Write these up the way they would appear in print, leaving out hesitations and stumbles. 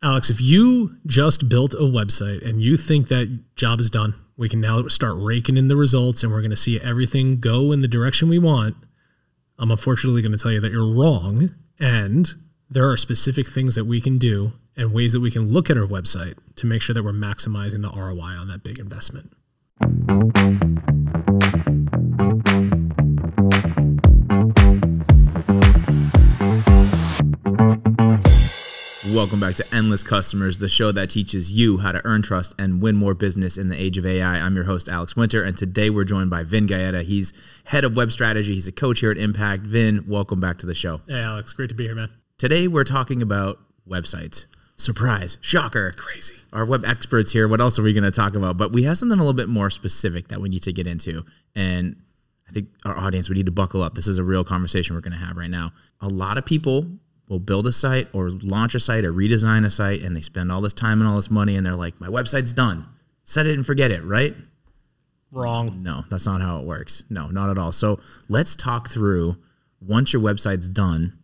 Alex, if you just built a website and you think that job is done, we can now start raking in the results and we're going to see everything go in the direction we want, I'm unfortunately going to tell you that you're wrong. And there are specific things that we can do and ways that we can look at our website to make sure that we're maximizing the ROI on that big investment. Welcome back to Endless Customers, the show that teaches you how to earn trust and win more business in the age of AI. I'm your host, Alex Winter, and today we're joined by Vin Gaeta. He's head of web strategy. He's a coach here at Impact. Vin, welcome back to the show. Hey, Alex. Great to be here, man. Today we're talking about websites. Surprise, shocker. Crazy. Our web experts here. What else are we going to talk about? But we have something a little bit more specific that we need to get into. And I think our audience, we need to buckle up. This is a real conversation we're going to have right now. A lot of people will build a site or launch a site or redesign a site, and they spend all this time and all this money, and they're like, my website's done. Set it and forget it, right? Wrong. No, that's not how it works. No, not at all. So let's talk through, once your website's done,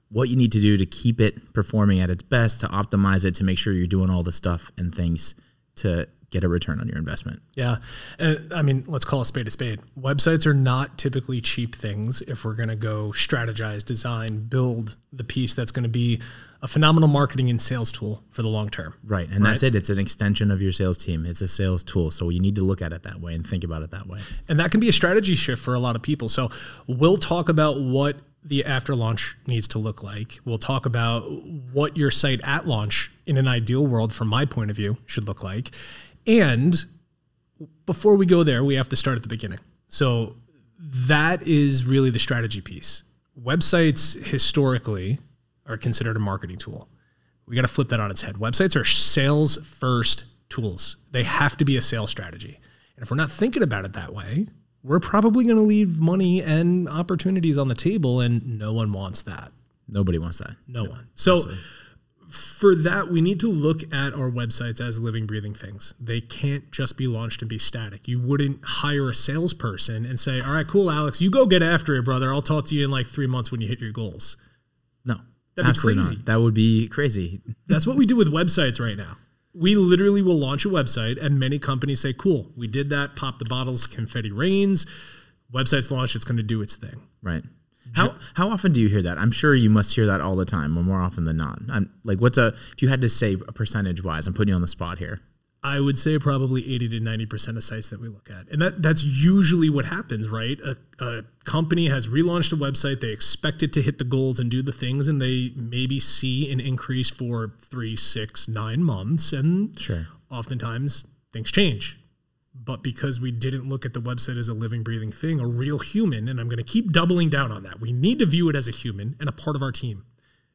what you need to do to keep it performing at its best, to optimize it, to make sure you're doing all the stuff and things to get a return on your investment. Yeah. And I mean, let's call a spade a spade. Websites are not typically cheap things if we're going to go strategize, design, build the piece that's going to be a phenomenal marketing and sales tool for the long term. Right. And that's it. It's an extension of your sales team. It's a sales tool. So you need to look at it that way and think about it that way. And that can be a strategy shift for a lot of people. So we'll talk about what the after launch needs to look like. We'll talk about what your site at launch in an ideal world, from my point of view, should look like. And before we go there, we have to start at the beginning. So that is really the strategy piece. Websites historically are considered a marketing tool. We got to flip that on its head. Websites are sales first tools. They have to be a sales strategy. And if we're not thinking about it that way, we're probably going to leave money and opportunities on the table, and no one wants that. Nobody wants that. No one. So for that, we need to look at our websites as living, breathing things. They can't just be launched and be static. You wouldn't hire a salesperson and say, all right, cool, Alex, you go get after it, brother. I'll talk to you in like 3 months when you hit your goals. No, that'd absolutely be crazy. Not. That would be crazy. That's what we do with websites right now. We literally will launch a website, and many companies say, cool, we did that, pop the bottles, confetti rains, website's launched, it's going to do its thing. Right. How often do you hear that? I'm sure you must hear that all the time, or more often than not. Like, if you had to say a percentage wise, I'm putting you on the spot here. I would say probably 80 to 90% of sites that we look at. And that's usually what happens, right? A company has relaunched a website. They expect it to hit the goals and do the things, and they maybe see an increase for 3, 6, 9 months. And oftentimes things change. But because we didn't look at the website as a living, breathing thing, a real human, and I'm going to keep doubling down on that. We need to view it as a human and a part of our team.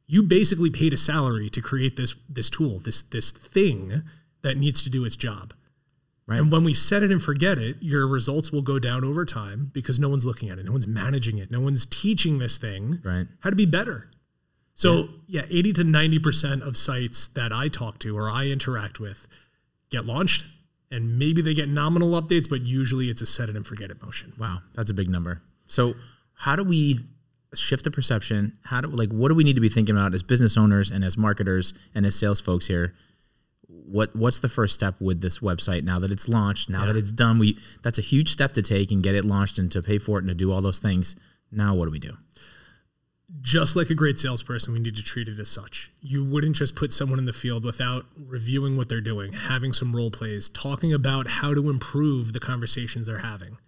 You basically paid a salary to create this tool, this thing that needs to do its job. Right. And when we set it and forget it, your results will go down over time because no one's looking at it. No one's managing it. No one's teaching this thing how to be better. So 80 to 90% of sites that I talk to or I interact with get launched, and maybe they get nominal updates, but usually it's a set it and forget it motion. Wow, that's a big number. So how do we shift the perception? What do we need to be thinking about as business owners and as marketers and as sales folks here? What's the first step with this website now that it's launched, now that it's done? That's a huge step to take and get it launched and to pay for it and to do all those things. Now what do we do? Just like a great salesperson, we need to treat it as such. You wouldn't just put someone in the field without reviewing what they're doing, having some role plays, talking about how to improve the conversations they're having.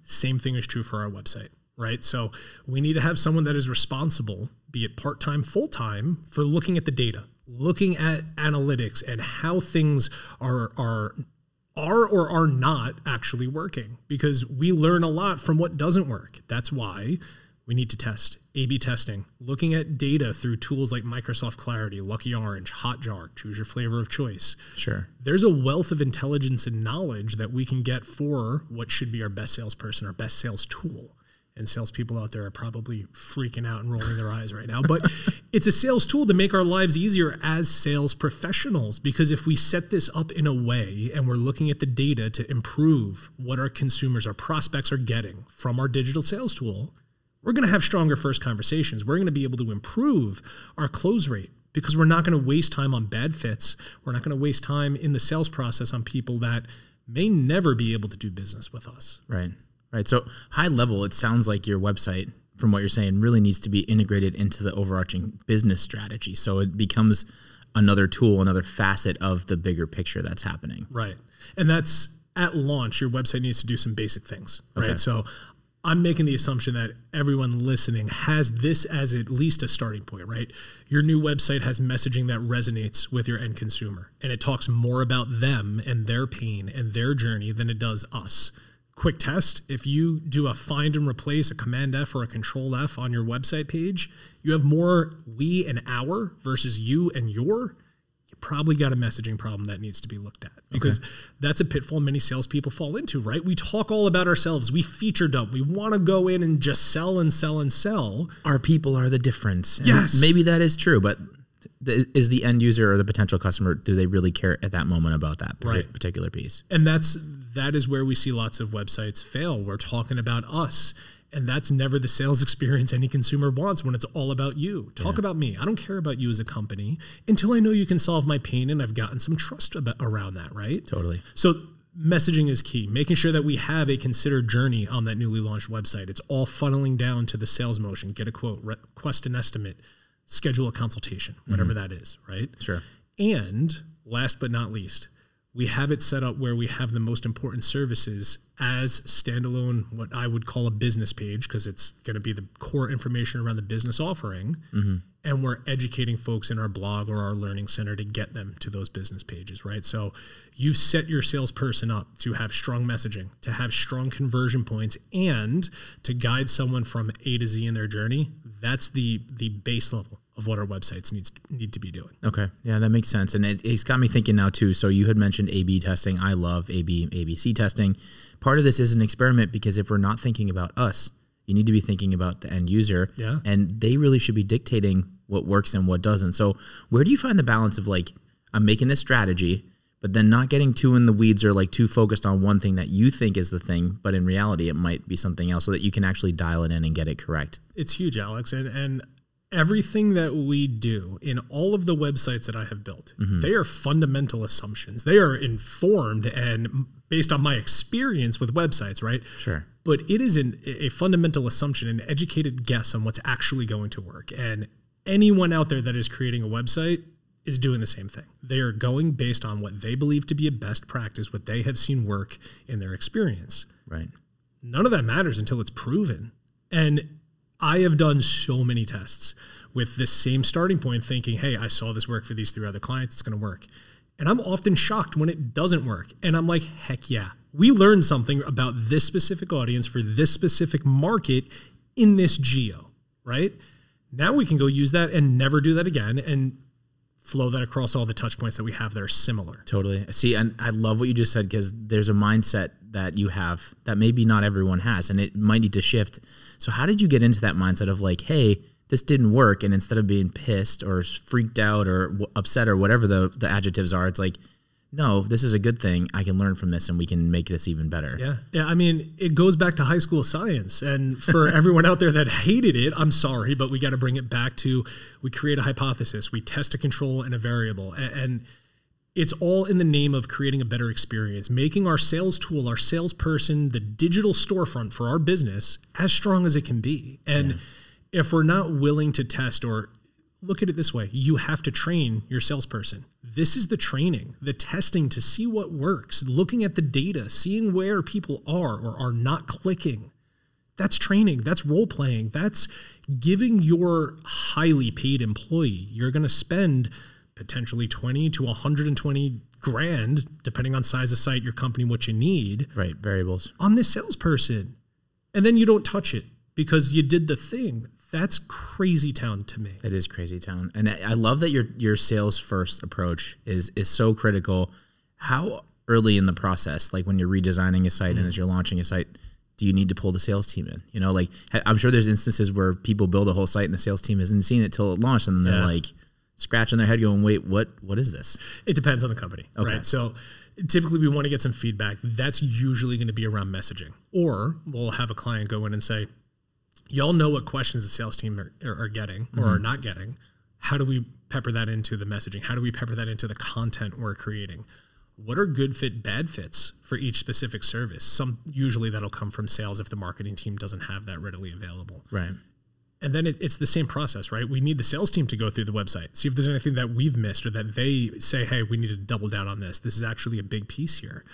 Same thing is true for our website, right? So we need to have someone that is responsible, be it part-time, full-time, for looking at the data, looking at analytics and how things are or are not actually working, because we learn a lot from what doesn't work. That's why we need to test. A/B testing, looking at data through tools like Microsoft Clarity, Lucky Orange, Hotjar, choose your flavor of choice. Sure. There's a wealth of intelligence and knowledge that we can get for what should be our best salesperson, our best sales tool. And salespeople out there are probably freaking out and rolling their eyes right now. But it's a sales tool to make our lives easier as sales professionals, because if we set this up in a way and we're looking at the data to improve what our consumers, our prospects are getting from our digital sales tool, we're going to have stronger first conversations. We're going to be able to improve our close rate because we're not going to waste time on bad fits. We're not going to waste time in the sales process on people that may never be able to do business with us. Right. Right. So high level, it sounds like your website, from what you're saying, really needs to be integrated into the overarching business strategy. So it becomes another tool, another facet of the bigger picture that's happening. Right. And that's at launch, your website needs to do some basic things, right? Okay. So I'm making the assumption that everyone listening has this as at least a starting point, right? Your new website has messaging that resonates with your end consumer, and it talks more about them and their pain and their journey than it does us. Quick test, if you do a find and replace, a Command F or a Control F on your website page, you have more we and our versus you and your. You probably got a messaging problem that needs to be looked at, because that's a pitfall many salespeople fall into, right? We talk all about ourselves. We feature dump. We want to go in and just sell and sell and sell. Our people are the difference. And yes. maybe that is true, but is the end user or the potential customer, do they really care at that moment about that particular piece? And that is where we see lots of websites fail. We're talking about us, and that's never the sales experience any consumer wants when it's all about you. Talk about me. I don't care about you as a company until I know you can solve my pain and I've gotten some trust around that, right? Totally. So messaging is key, making sure that we have a considered journey on that newly launched website. It's all funneling down to the sales motion. Get a quote, request an estimate, schedule a consultation, whatever that is, right? Sure. And last but not least, we have it set up where we have the most important services as standalone, what I would call a business page, because it's going to be the core information around the business offering. And we're educating folks in our blog or our learning center to get them to those business pages, right? So you've set your salesperson up to have strong messaging, to have strong conversion points, and to guide someone from A to Z in their journey. That's the base level of what our websites need to be doing. Okay. Yeah, that makes sense. And it's got me thinking now too. So you had mentioned A/B testing. I love ABC testing. Part of this is an experiment, because if we're not thinking about us, you need to be thinking about the end user. Yeah. And they really should be dictating what works and what doesn't. So where do you find the balance of like, I'm making this strategy, but then not getting too in the weeds or like too focused on one thing that you think is the thing, but in reality it might be something else, so that you can actually dial it in and get it correct? It's huge, Alex. And everything that we do in all of the websites that I have built, they are fundamental assumptions. They are informed and based on my experience with websites, right? Sure. But it is a fundamental assumption, an educated guess on what's actually going to work. And anyone out there that is creating a website is doing the same thing. They are going based on what they believe to be a best practice, what they have seen work in their experience. Right. None of that matters until it's proven. And I have done so many tests with this same starting point, thinking, hey, I saw this work for these 3 other clients, it's going to work. And I'm often shocked when it doesn't work. And I'm like, heck yeah, we learned something about this specific audience for this specific market in this geo, right? Now we can go use that and never do that again and flow that across all the touch points that we have that are similar. Totally. See, and I love what you just said, because there's a mindset that you have that maybe not everyone has, and it might need to shift. So how did you get into that mindset of like, hey, this didn't work, and instead of being pissed or freaked out or upset or whatever the adjectives are, it's like, no, this is a good thing. I can learn from this and we can make this even better. Yeah. Yeah. I mean, it goes back to high school science. And for everyone out there that hated it, I'm sorry, but we got to bring it back to, we create a hypothesis, we test a control and a variable. And it's all in the name of creating a better experience, making our sales tool, our salesperson, the digital storefront for our business as strong as it can be. And if we're not willing to test, or look at it this way, you have to train your salesperson. This is the training, the testing to see what works, looking at the data, seeing where people are or are not clicking. That's training. That's role playing. That's giving your highly paid employee. You're going to spend potentially 20 to 120 grand, depending on size of site, your company, what you need. Right. Variables. On this salesperson. And then you don't touch it because you did the thing. That's crazy town to me. It is crazy town. And I love that your sales first approach is so critical. How early in the process, like when you're redesigning a site and as you're launching a site, do you need to pull the sales team in? You know, like I'm sure there's instances where people build a whole site and the sales team hasn't seen it till it launched, and then they're like scratching their head going, wait, what is this? It depends on the company, right? So typically we want to get some feedback. That's usually going to be around messaging. Or we'll have a client go in and say, y'all know what questions the sales team are getting or are not getting. How do we pepper that into the messaging? How do we pepper that into the content we're creating? What are good fit, bad fits for each specific service? Usually that'll come from sales if the marketing team doesn't have that readily available. Right. And then it's the same process, right? We need the sales team to go through the website, see if there's anything that we've missed or that they say, hey, we need to double down on this. This is actually a big piece here.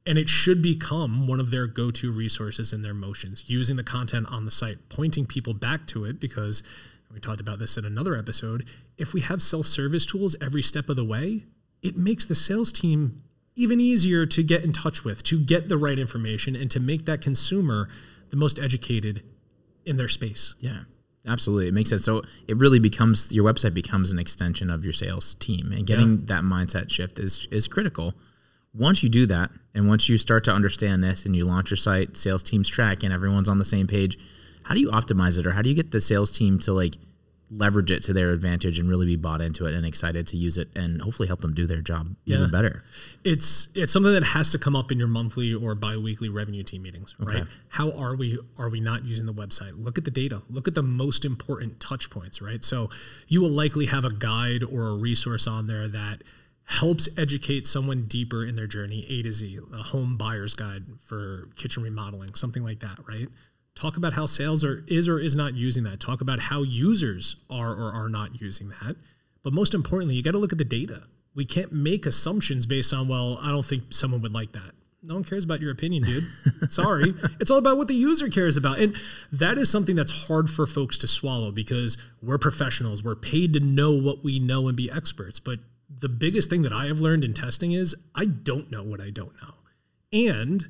And it should become one of their go-to resources in their motions, using the content on the site, pointing people back to it, because we talked about this in another episode. If we have self-service tools every step of the way, it makes the sales team even easier to get in touch with, to get the right information, and to make that consumer the most educated in their space. Yeah, absolutely. It makes sense. So it really becomes, your website becomes an extension of your sales team, and getting that mindset shift is critical. Once you do that, and once you start to understand this and you launch your site, sales teams track and everyone's on the same page, how do you optimize it, or how do you get the sales team to like leverage it to their advantage and really be bought into it and excited to use it and hopefully help them do their job even better? It's something that has to come up in your monthly or biweekly revenue team meetings, right? Okay. How are we not using the website? Look at the data. Look at the most important touch points, right? So you will likely have a guide or a resource on there that helps educate someone deeper in their journey, A to Z, a home buyer's guide for kitchen remodeling, something like that, right? Talk about how sales is or is not using that. Talk about how users are or are not using that. But most importantly, you got to look at the data. We can't make assumptions based on, well, I don't think someone would like that. No one cares about your opinion, dude. Sorry. It's all about what the user cares about. And that is something that's hard for folks to swallow, because we're professionals. We're paid to know what we know and be experts. But the biggest thing that I have learned in testing is I don't know what I don't know. And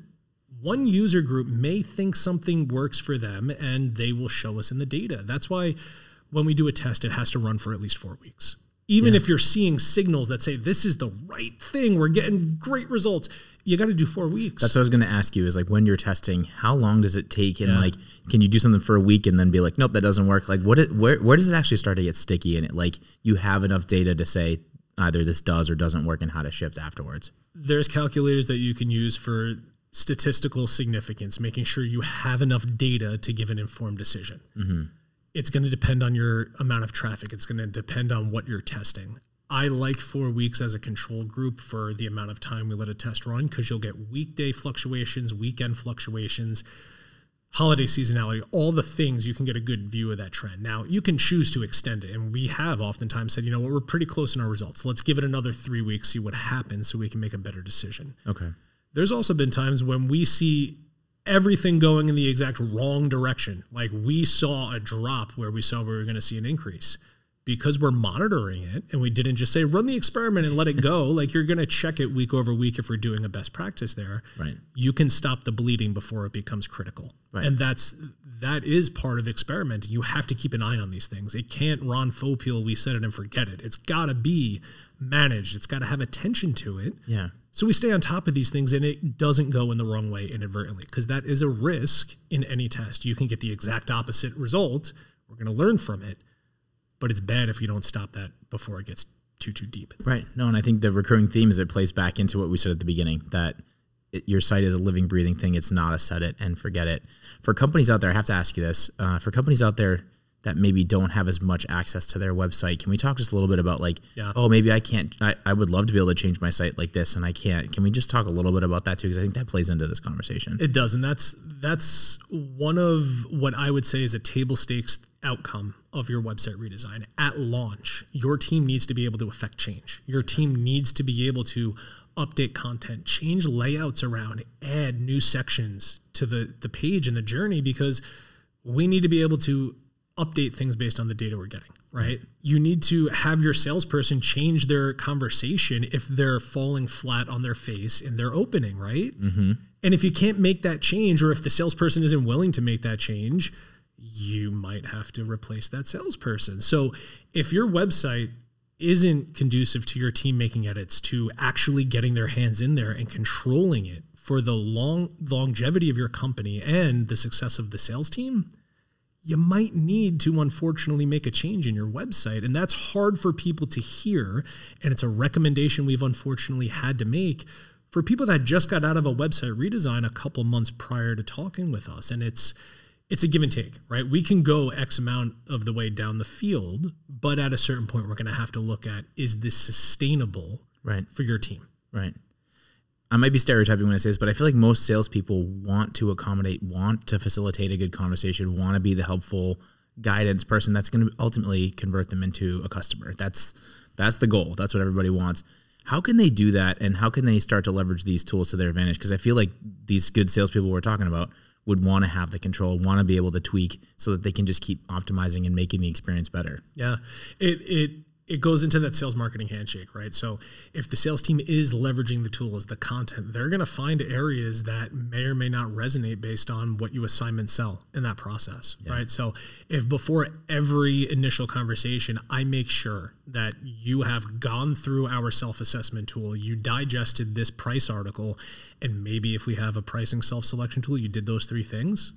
one user group may think something works for them, and they will show us in the data. That's why when we do a test, it has to run for at least 4 weeks. Even if you're seeing signals that say this is the right thing, we're getting great results, you got to do 4 weeks. That's what I was going to ask you, is like, when you're testing, how long does it take? And like, can you do something for a week and then be like, nope, that doesn't work? Like, where does it actually start to get sticky? And it, like, you have enough data to say either this does or doesn't work, and how to shift afterwards? There's calculators that you can use for statistical significance, making sure you have enough data to give an informed decision. Mm-hmm. It's going to depend on your amount of traffic. It's going to depend on what you're testing. I like 4 weeks as a control group for the amount of time we let a test run, because you'll get weekday fluctuations, weekend fluctuations, holiday seasonality, all the things. You can get a good view of that trend. Now, you can choose to extend it, and we have oftentimes said, you know what, we're pretty close in our results. Let's give it another 3 weeks, see what happens, so we can make a better decision. Okay. There's also been times when we see everything going in the exact wrong direction. Like, we saw a drop where we saw we were going to see an increase. Because we're monitoring it, and we didn't just say, run the experiment and let it go. Like, you're going to check it week over week if we're doing a best practice there. Right. You can stop the bleeding before it becomes critical. Right. And that is part of experimenting. You have to keep an eye on these things. It can't Ron Fopiel, we set it and forget it. It's got to be managed. It's got to have attention to it. Yeah. So we stay on top of these things, and it doesn't go in the wrong way inadvertently, because that is a risk in any test. You can get the exact opposite result. We're going to learn from it. But it's bad if you don't stop that before it gets too deep. Right. No, and I think the recurring theme is it plays back into what we said at the beginning, that your site is a living, breathing thing. It's not a set it and forget it. For companies out there, I have to ask you this. For companies out there that maybe don't have as much access to their website, can we talk just a little bit about like, oh, maybe I can't, I would love to be able to change my site like this and I can't. Can we just talk a little bit about that too? Because I think that plays into this conversation. It does. And that's one of what I would say is a table stakes outcome of your website redesign. At launch, your team needs to be able to affect change. Your team needs to be able to update content, change layouts around, add new sections to the page and the journey, because we need to be able to update things based on the data we're getting, right? You need to have your salesperson change their conversation if they're falling flat on their face in their opening, right? Mm-hmm. And if you can't make that change, or if the salesperson isn't willing to make that change, you might have to replace that salesperson. So if your website isn't conducive to your team making edits, to actually getting their hands in there and controlling it for the longevity of your company and the success of the sales team, you might need to unfortunately make a change in your website. And that's hard for people to hear. And it's a recommendation we've unfortunately had to make for people that just got out of a website redesign a couple months prior to talking with us. And it's it's a give and take, right? We can go X amount of the way down the field, but at a certain point, we're going to have to look at, is this sustainable for your team? Right. I might be stereotyping when I say this, but I feel like most salespeople want to accommodate, want to facilitate a good conversation, want to be the helpful guidance person that's going to ultimately convert them into a customer. That's the goal. That's what everybody wants. How can they do that, and how can they start to leverage these tools to their advantage? Because I feel like these good salespeople we're talking about would want to have the control, want to be able to tweak so that they can just keep optimizing and making the experience better. Yeah. It goes into that sales marketing handshake, right? So if the sales team is leveraging the tools, the content, they're going to find areas that may or may not resonate based on what you assignment sell in that process, right? So if before every initial conversation, I make sure that you have gone through our self-assessment tool, you digested this price article, and maybe if we have a pricing self-selection tool, you did those 3 things,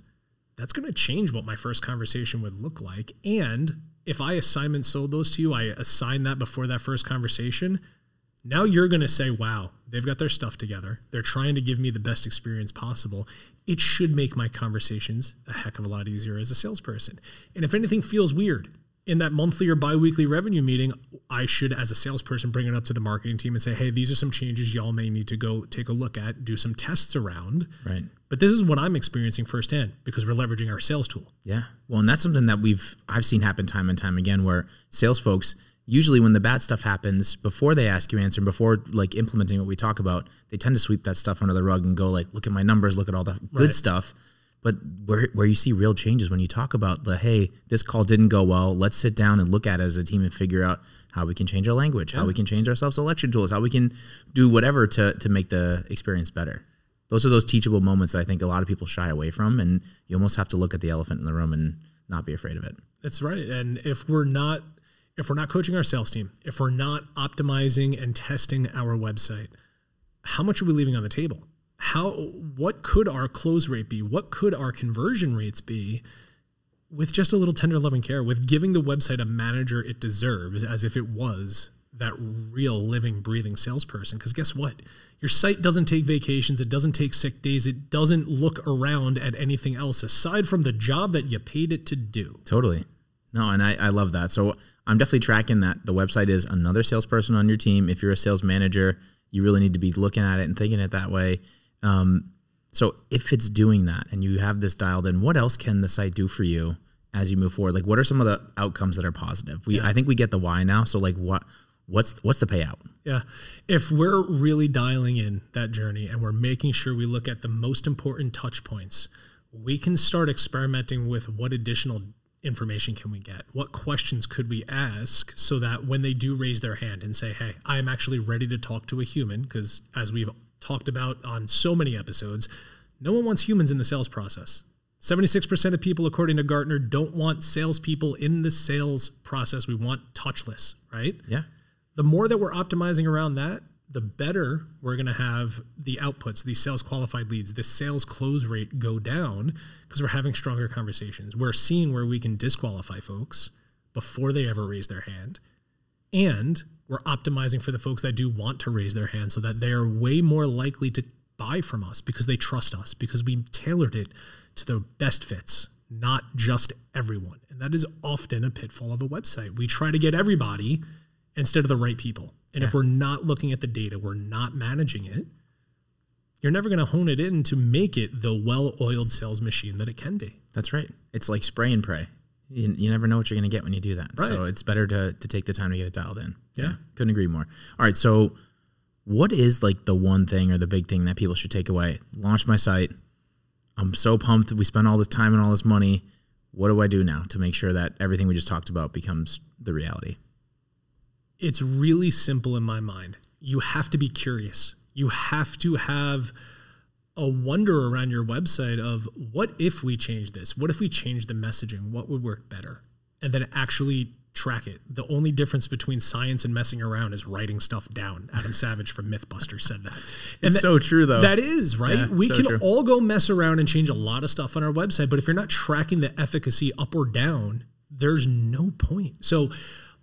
that's going to change what my first conversation would look like. And if I assignment sold those to you, I assigned that before that first conversation, now you're going to say, wow, they've got their stuff together. They're trying to give me the best experience possible. It should make my conversations a heck of a lot easier as a salesperson. And if anything feels weird in that monthly or biweekly revenue meeting, I should, as a salesperson, bring it up to the marketing team and say, hey, these are some changes y'all may need to go take a look at, do some tests around. Right. But this is what I'm experiencing firsthand because we're leveraging our sales tool. Yeah. Well, and that's something that I've seen happen time and time again, where sales folks, usually when the bad stuff happens, before they ask you answer, before like implementing what we talk about, they tend to sweep that stuff under the rug and go like, look at my numbers, look at all the good stuff. But where you see real changes when you talk about hey, this call didn't go well, let's sit down and look at it as a team and figure out how we can change our language, how we can change our self-selection tools, how we can do whatever to make the experience better. Those are those teachable moments that I think a lot of people shy away from, and you almost have to look at the elephant in the room and not be afraid of it. That's right. And if we're not coaching our sales team, if we're not optimizing and testing our website, how much are we leaving on the table? What could our close rate be? What could our conversion rates be with just a little tender loving care, with giving the website a manager it deserves as if it was that real living, breathing salesperson? Because guess what? Your site doesn't take vacations. It doesn't take sick days. It doesn't look around at anything else aside from the job that you paid it to do. Totally. No, and I love that. So I'm definitely tracking that. The website is another salesperson on your team. If you're a sales manager, you really need to be looking at it and thinking it that way. So if it's doing that and you have this dialed in, what else can the site do for you as you move forward? Like, what are some of the outcomes that are positive? I think we get the why now. So like what's the payout? Yeah. If we're really dialing in that journey and we're making sure we look at the most important touch points, we can start experimenting with what additional information can we get? What questions could we ask so that when they do raise their hand and say, hey, I'm actually ready to talk to a human, because as we've talked about on so many episodes, no one wants humans in the sales process. 76% of people, according to Gartner, don't want salespeople in the sales process. We want touchless, right? Yeah. The more that we're optimizing around that, the better we're going to have the outputs, these sales qualified leads, the sales close rate go down because we're having stronger conversations. We're seeing where we can disqualify folks before they ever raise their hand. And we're optimizing for the folks that do want to raise their hand so that they are way more likely to buy from us because they trust us, because we tailored it to the best fits, not just everyone. And that is often a pitfall of a website. We try to get everybody instead of the right people. And if we're not looking at the data, we're not managing it, you're never going to hone it in to make it the well-oiled sales machine that it can be. That's right. It's like spray and pray. You never know what you're going to get when you do that. Right. So it's better to take the time to get it dialed in. Yeah. Couldn't agree more. All right. So what is like the one thing or the big thing that people should take away? Launch my site. I'm so pumped that we spent all this time and all this money. What do I do now to make sure that everything we just talked about becomes the reality? It's really simple in my mind. You have to be curious. You have to have a wonder around your website of what if we change this? What if we change the messaging? What would work better? And then actually track it. The only difference between science and messing around is writing stuff down. Adam Savage from Mythbusters said that. And it's so true, though. That is, right? Yeah, we can all go mess around and change a lot of stuff on our website, but if you're not tracking the efficacy up or down, there's no point. So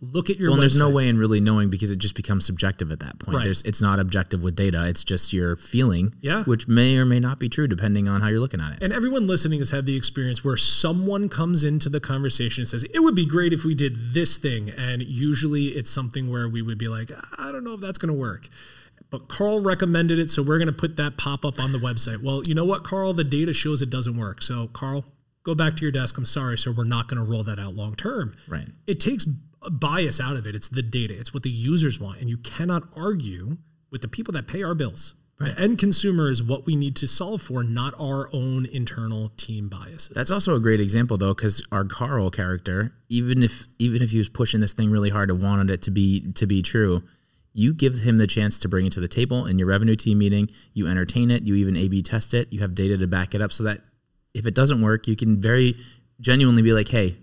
look at your website. There's no way in really knowing because it just becomes subjective at that point. Right. It's not objective with data. It's just your feeling, yeah, which may or may not be true depending on how you're looking at it. And everyone listening has had the experience where someone comes into the conversation and says, it would be great if we did this thing. And usually it's something where we would be like, I don't know if that's going to work. But Carl recommended it, so we're going to put that pop-up on the website. Well, you know what, Carl? The data shows it doesn't work. So, Carl, go back to your desk. I'm sorry, sir. We're not going to roll that out long term. Right. It takes a bias out of it. It's the data. It's what the users want. And you cannot argue with the people that pay our bills. Right. The end consumer is what we need to solve for, not our own internal team biases. That's also a great example, though, because our Carl character, even if he was pushing this thing really hard and wanted it to be true, you give him the chance to bring it to the table in your revenue team meeting. You entertain it. You even A/B test it. You have data to back it up so that if it doesn't work, you can very genuinely be like, hey,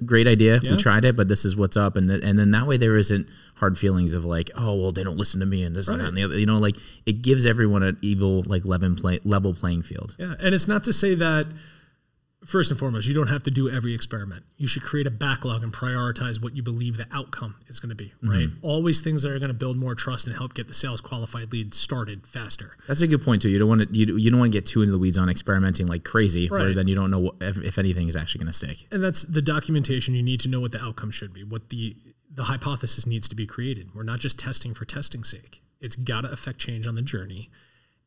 great idea. Yeah. We tried it, but this is what's up. And then that way there isn't hard feelings of like, oh, well, they don't listen to me and this and that and the other. You know, like it gives everyone an level playing field. Yeah. And it's not to say that, first and foremost, you don't have to do every experiment. You should create a backlog and prioritize what you believe the outcome is going to be, right? Mm-hmm. Always things that are going to build more trust and help get the sales qualified lead started faster. That's a good point too. You don't want to get too into the weeds on experimenting like crazy, where then you don't know if anything is actually going to stick. And that's the documentation. You need to know what the outcome should be, what the hypothesis needs to be created. We're not just testing for testing's sake. It's got to affect change on the journey.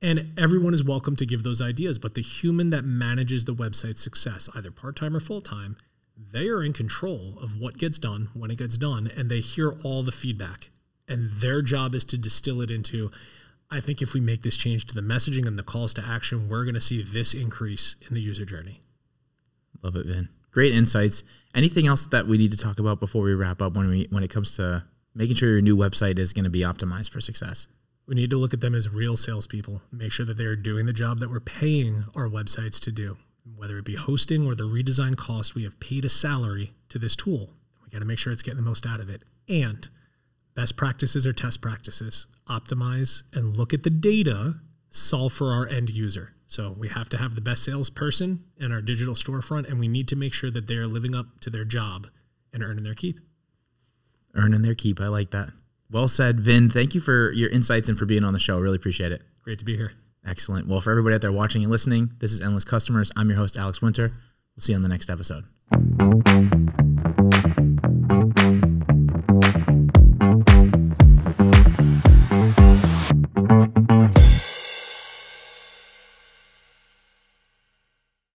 And everyone is welcome to give those ideas, but the human that manages the website's success, either part-time or full-time, they are in control of what gets done, when it gets done, and they hear all the feedback. And their job is to distill it into, I think if we make this change to the messaging and the calls to action, we're going to see this increase in the user journey. Love it, Vin. Great insights. Anything else that we need to talk about before we wrap up when it comes to making sure your new website is going to be optimized for success? We need to look at them as real salespeople, make sure that they're doing the job that we're paying our websites to do. Whether it be hosting or the redesign cost, we have paid a salary to this tool. We got to make sure it's getting the most out of it. And best practices are test practices. Optimize and look at the data, solve for our end user. So we have to have the best salesperson in our digital storefront, and we need to make sure that they're living up to their job and earning their keep. Earning their keep. I like that. Well said, Vin. Thank you for your insights and for being on the show. Really appreciate it. Great to be here. Excellent. Well, for everybody out there watching and listening, this is Endless Customers. I'm your host, Alex Winter. We'll see you on the next episode.